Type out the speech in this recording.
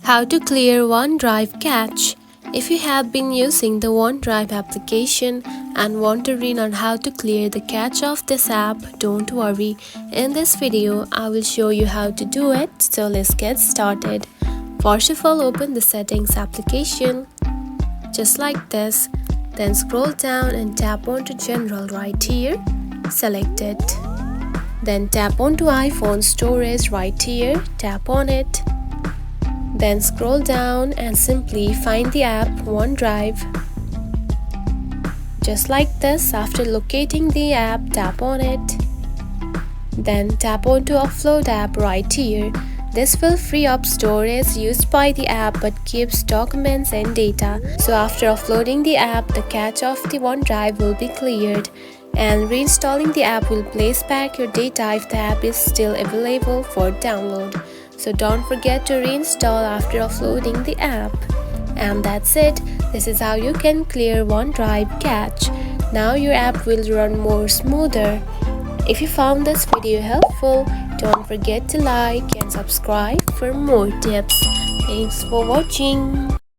How to clear OneDrive cache. If you have been using the OneDrive application and wondering on how to clear the cache of this app, don't worry. In this video, I will show you how to do it. So let's get started. First of all, open the settings application just like this. Then scroll down and tap onto general right here. Select it. Then tap onto iPhone storage right here. Tap on it. Then scroll down and simply find the app OneDrive. Just like this, after locating the app, tap on it. Then tap onto Offload app right here. This will free up storage used by the app but keeps documents and data. So after offloading the app, the cache of the OneDrive will be cleared. And reinstalling the app will place back your data if the app is still available for download. So don't forget to reinstall after offloading the app. And that's it. This is how you can clear OneDrive cache. Now your app will run more smoother. If you found this video helpful, don't forget to like and subscribe for more tips. Thanks for watching.